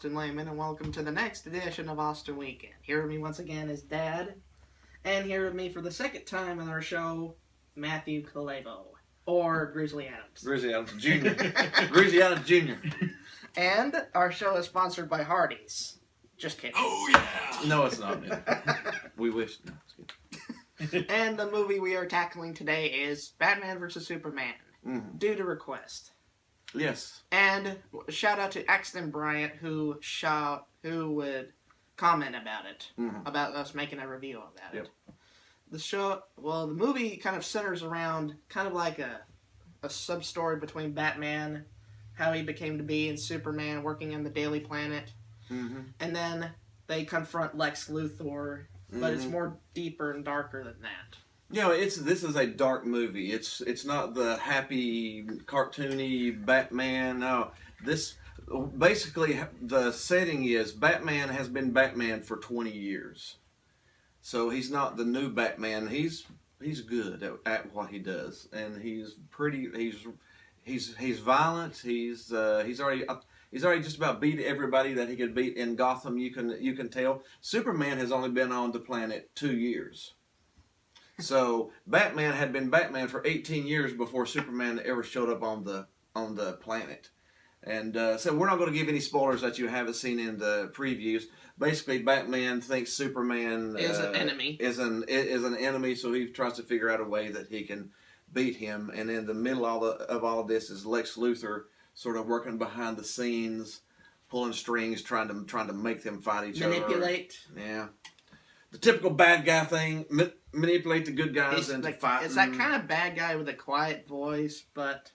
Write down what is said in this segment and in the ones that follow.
Austin Lehman, and welcome to the next edition of Austin Weekend. Here with me once again is Dad, and here with me for the second time on our show, Matthew Calevo, or Grizzly Adams. Grizzly Adams Jr. Grizzly Adams Jr. And our show is sponsored by Hardee's. Just kidding. Oh, yeah! No, it's not, man. We wish. No, it's good. And the movie we are tackling today is Batman vs. Superman, due to request. Yes. And shout out to Axton Bryant who would comment about it, about us making a review about it. The movie kind of centers around kind of like a sub-story between Batman, how he became to be, and Superman working on the Daily Planet. And then they confront Lex Luthor, but it's more deeper and darker than that. You know, this is a dark movie. It's not the happy, cartoony Batman. No, this basically the setting is Batman has been Batman for 20 years, so he's not the new Batman. He's good at what he does, and he's violent. He's already just about beat everybody that he could beat in Gotham. You can tell. Superman has only been on the planet 2 years. So Batman had been Batman for 18 years before Superman ever showed up on the planet, and so we're not going to give any spoilers that you haven't seen in the previews. Basically, Batman thinks Superman is an enemy. Is an enemy, so he tries to figure out a way that he can beat him. And in the middle of all this is Lex Luthor, sort of working behind the scenes, pulling strings, trying to make them fight each other. Manipulate. Yeah. The typical bad guy thing, manipulate the good guys into fighting. It's that kind of bad guy with a quiet voice, but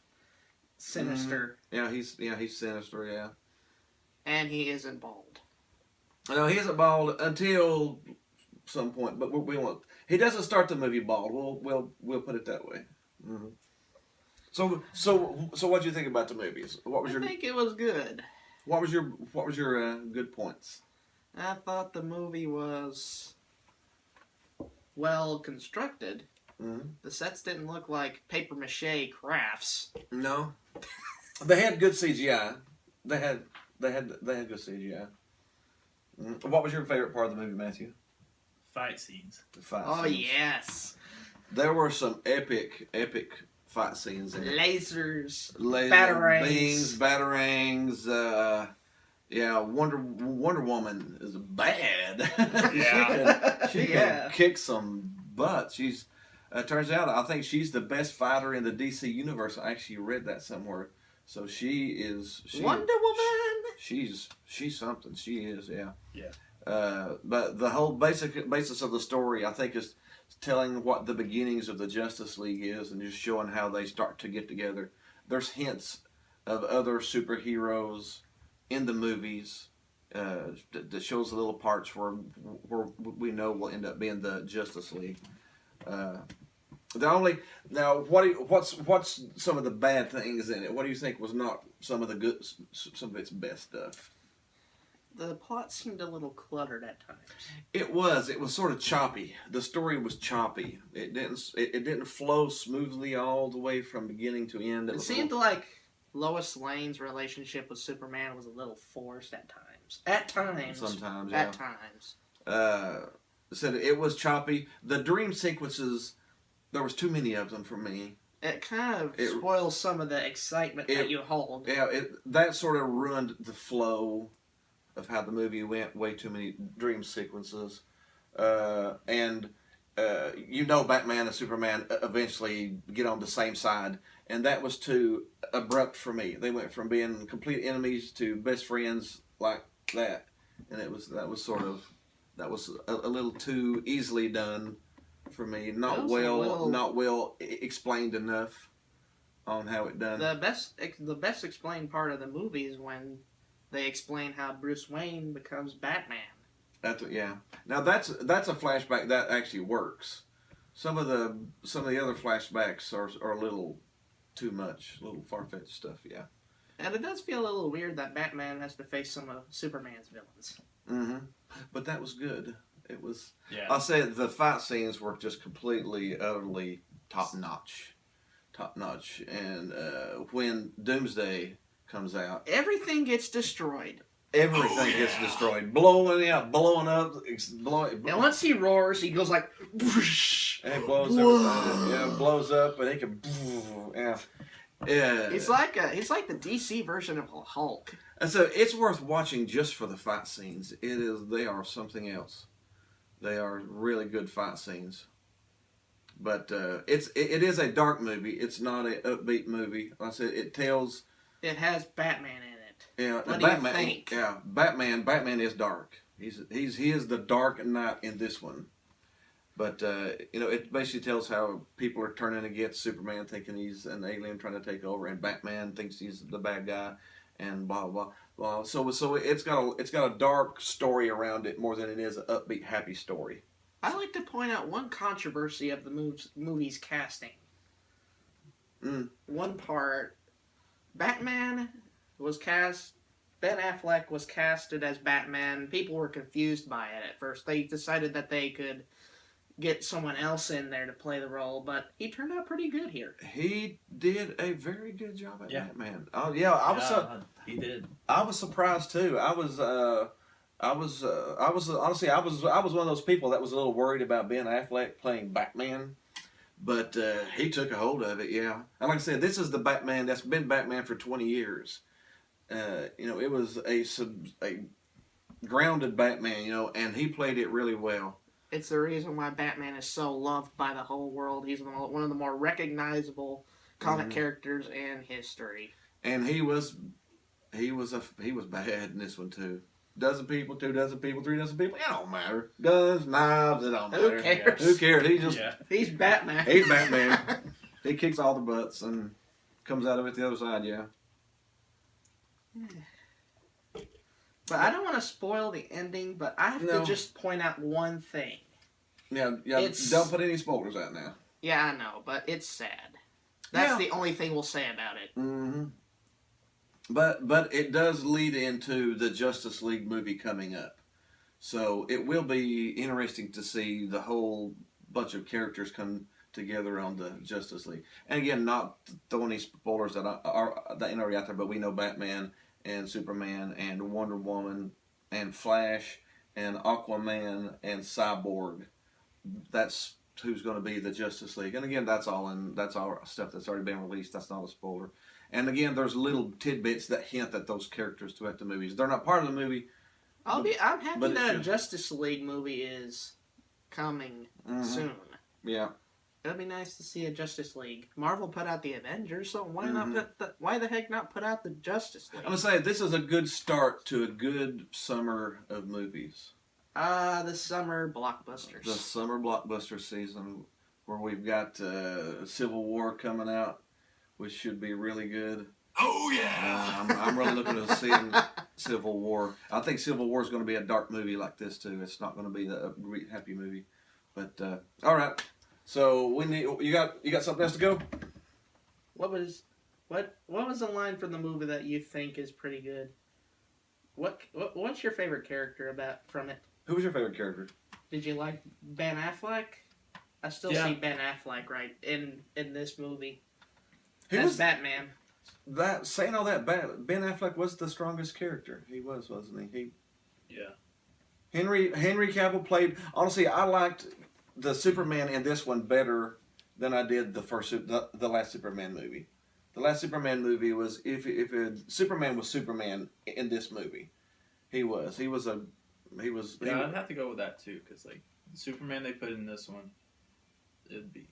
sinister. Yeah, he's sinister, yeah. And he isn't bald. No, he isn't bald until some point, but we won't. He doesn't start the movie bald. We'll put it that way. So what do you think about the movies? I think it was good. What was your good points? I thought the movie was well constructed. The sets didn't look like paper mache crafts. No, they had good CGI. They had good CGI. What was your favorite part of the movie, Matthew? Fight scenes. The fight scenes. Yes. There were some epic fight scenes in it. Lasers, batarangs. Yeah, Wonder Woman is bad. Yeah. she can kick some butt. She's turns out I think she's the best fighter in the DC universe. I actually read that somewhere. So she is Wonder Woman. She's something. She is, yeah. Yeah. But the whole basis of the story, I think, is telling what the beginnings of the Justice League is, and just showing how they start to get together. There's hints of other superheroes in the movies that shows the little parts where we know will end up being the Justice League. What's some of the bad things in it? What do you think was not some of its best stuff? The plot seemed a little cluttered at times. It was sort of choppy. The story was choppy. It didn't flow smoothly all the way from beginning to end. It seemed like Lois Lane's relationship with Superman was a little forced at times. Sometimes, yeah. At times. Said it was choppy. The dream sequences, there was too many of them for me. It kind of spoils some of the excitement that you hold. Yeah, that sort of ruined the flow of how the movie went. Way too many dream sequences. And Batman and Superman eventually get on the same side. And that was too abrupt for me. They went from being complete enemies to best friends like that. And that was a little too easily done for me. Not well explained enough on how it done. The best explained part of the movie is when they explain how Bruce Wayne becomes Batman. Now that's a flashback that actually works. Some of the other flashbacks are a little too much, a little far-fetched stuff. Yeah. And it does feel a little weird that Batman has to face some of Superman's villains. But that was good. It was. Yeah. I'll say the fight scenes were just completely, utterly top notch. And when Doomsday comes out, everything gets destroyed. everything gets destroyed, blowing up, blowing. And once he roars, he goes like, whoosh, And it blows everything. Yeah, it blows up, and he can. Yeah. Yeah. He's like the DC version of Hulk. And so it's worth watching just for the fight scenes. They are something else. They are really good fight scenes. But it is a dark movie. It's not an upbeat movie. Like I said, it tells. It has Batman in it. Yeah, What Batman. do you think? Yeah, Batman is dark. He is the Dark Knight in this one. But it basically tells how people are turning against Superman, thinking he's an alien trying to take over, and Batman thinks he's the bad guy, and blah blah blah. So it's got a dark story around it more than it is an upbeat, happy story. I like to point out one controversy of the movie's casting. One part, Batman was cast. Ben Affleck was casted as Batman. People were confused by it at first. They decided that they could get someone else in there to play the role, but he turned out pretty good here. He did a very good job at Yeah. Batman. Oh yeah, He did. I was surprised too. I was honestly I was one of those people that was a little worried about Ben Affleck playing Batman, but he took a hold of it. Yeah, and like I said, this is the Batman that's been Batman for 20 years. It was a grounded Batman, and he played it really well. It's the reason why Batman is so loved by the whole world. He's one of the more recognizable comic characters in history. And he was bad in this one too. Dozen people, 2 dozen people, 3 dozen people. It don't matter. Guns, knives. It don't matter. Who cares? Who cares? He's Batman. He's Batman. He kicks all the butts and comes out of it the other side. Yeah. But I don't want to spoil the ending, but I have to just point out one thing. Yeah. Don't put any spoilers out now. Yeah, I know, but it's sad. That's the only thing we'll say about it. Mm-hmm. But it does lead into the Justice League movie coming up. So it will be interesting to see the whole bunch of characters come together on the Justice League. And again, not throwing any spoilers that are already out there, but we know Batman and Superman and Wonder Woman and Flash and Aquaman and Cyborg. That's who's going to be the Justice League. And again, that's all stuff that's already been released. That's not a spoiler. And again, there's little tidbits that hint at those characters throughout the movies. They're not part of the movie. I'm happy that a Justice League movie is coming soon. Yeah. It'll be nice to see a Justice League. Marvel put out the Avengers, so why the heck not put out the Justice League? I'm gonna say this is a good start to a good summer of movies. The summer blockbusters. The summer blockbuster season, where we've got Civil War coming out, which should be really good. Oh yeah! I'm really looking to seeing Civil War. I think Civil War is going to be a dark movie like this too. It's not going to be the happy movie. But all right. So you got something else to go? What was the line from the movie that you think is pretty good? What's your favorite character from it? Who was your favorite character? Did you like Ben Affleck? I still see Ben Affleck right in this movie. As Batman. Saying all that, Ben Affleck was the strongest character. He was, wasn't he? Yeah. Henry Cavill played. Honestly, I liked the Superman in this one better than I did the last Superman movie. The last Superman movie was if Superman was Superman in this movie, he was. Yeah, I'd have to go with that too, because like the Superman they put in this one,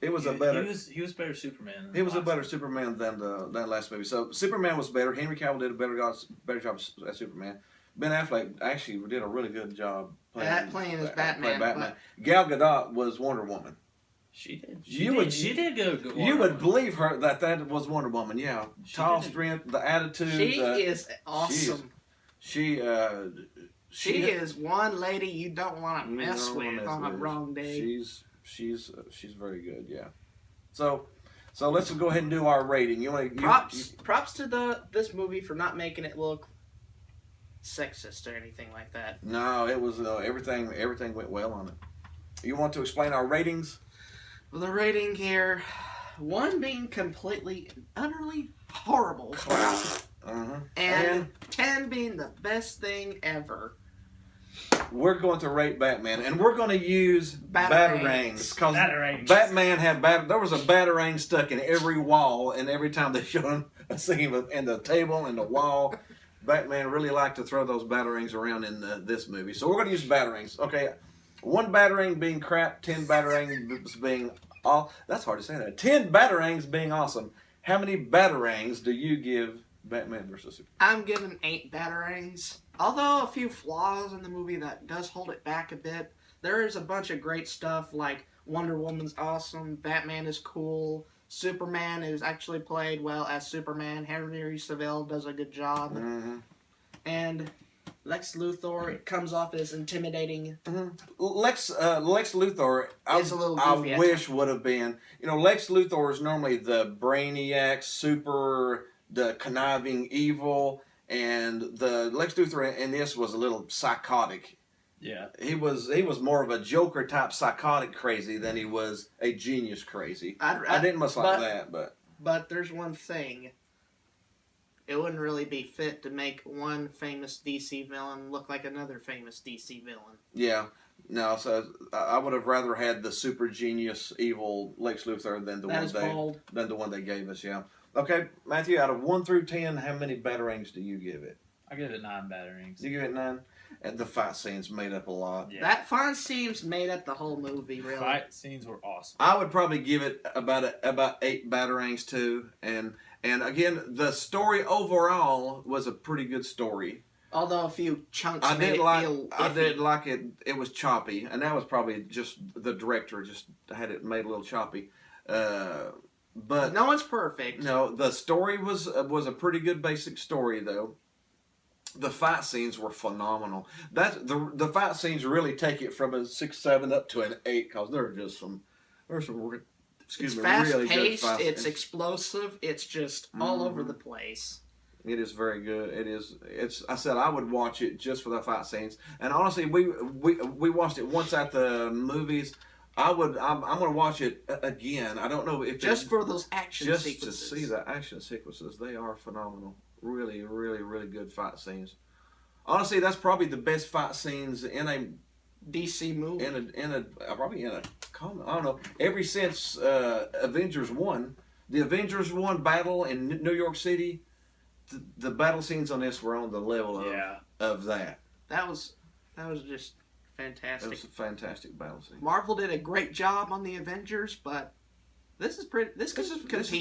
he was better Superman. He was a better Superman than that last movie. So Superman was better. Henry Cavill did a better job as Superman. Ben Affleck actually did a really good job playing as Batman. Gal Gadot was Wonder Woman. She did. She did good. You would believe her that was Wonder Woman. Yeah, tall, strength, the attitude. She is awesome. She is one lady you don't want to mess with on a wrong day. She's very good. Yeah. So let's go ahead and do our rating. Props to this movie for not making it look sexist or anything like that. No, it was everything went well on it. You want to explain our ratings? Well, the rating here, 1 being completely, utterly horrible. And 10 being the best thing ever. We're going to rate Batman, and we're going to use batarangs because Batman had there was a batarang stuck in every wall, and every time they showed him a scene in the table and the wall, Batman really liked to throw those batarangs around in this movie. So we're going to use batarangs. Okay, 1 batarang being crap, 10 batarangs being that's hard to say that. 10 batarangs being awesome. How many batarangs do you give Batman vs. Superman? I'm giving 8 batarangs. Although a few flaws in the movie that does hold it back a bit, there is a bunch of great stuff like Wonder Woman's awesome, Batman is cool, Superman is actually played well as Superman, Henry Cavill does a good job, and Lex Luthor comes off as intimidating. Lex Luthor, is a little goofy I wish would have been. Lex Luthor is normally the brainiac, the conniving evil. And the Lex Luthor in this was a little psychotic. Yeah. He was more of a Joker type psychotic crazy than he was a genius crazy. I didn't much like that, but. But there's one thing. It wouldn't really be fit to make one famous DC villain look like another famous DC villain. Yeah. No, so I would have rather had the super genius evil Lex Luthor than the one they gave us, yeah. Okay, Matthew, out of 1 through 10, how many batarangs do you give it? I give it 9 batarangs. You give it 9? And the fight scenes made up a lot. Yeah. That fight scenes made up the whole movie, really. Fight scenes were awesome. I would probably give it about 8 batarangs, too. And again, the story overall was a pretty good story. Although a few chunks I didn't like it. It was choppy. And that was probably just the director just had it made a little choppy. But no one's perfect. No, the story was a pretty good basic story though. The fight scenes were phenomenal. The fight scenes really take it from a 6, 7 up to an 8 because there's some really fast good paced. fight It's scenes. Explosive. It's just all over the place. It is very good. It is. It's. I said I would watch it just for the fight scenes. And honestly, we watched it once at the movies. I'm going to watch it again. I don't know if for those action sequences. Just to see the action sequences. They are phenomenal. Really, really, really good fight scenes. Honestly, that's probably the best fight scenes in a DC movie. Probably in a comic. I don't know. Ever since Avengers 1, the Avengers 1 battle in New York City, the battle scenes on this were on the level of that. That was just fantastic. It was a fantastic battle scene. Marvel did a great job on the Avengers, but this is pretty good. This is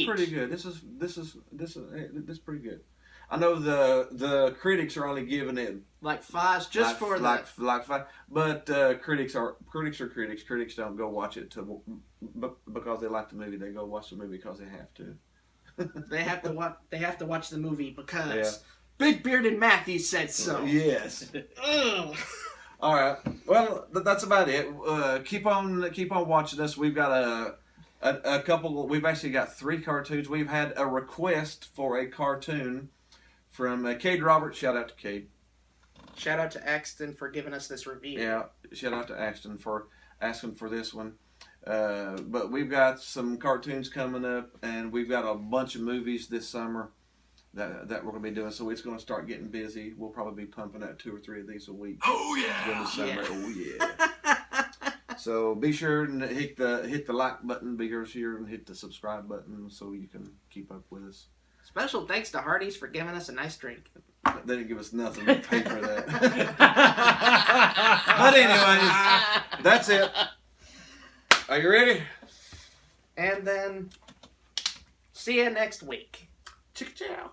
pretty good. I know the critics are only giving it like 5s just for like 5, but critics are critics. Critics don't go watch it because they like the movie. They go watch the movie because they have to. They have to watch the movie because Big Bearded Matthew said so. Yes. All right. Well, that's about it. Keep on watching us. We've got a couple. We've actually got 3 cartoons. We've had a request for a cartoon from Cade Roberts. Shout out to Cade. Shout out to Axton for giving us this review. Yeah. Shout out to Axton for asking for this one. But we've got some cartoons coming up, and we've got a bunch of movies this summer that we're going to be doing. So it's going to start getting busy. We'll probably be pumping out 2 or 3 of these a week. Oh yeah! During the summer. Yeah. Oh yeah! So be sure and hit the like button. Be sure and hit the subscribe button so you can keep up with us. Special thanks to Hardee's for giving us a nice drink. They didn't give us nothing to pay for that. But anyways, that's it. Are you ready? And then, see you next week. Ciao.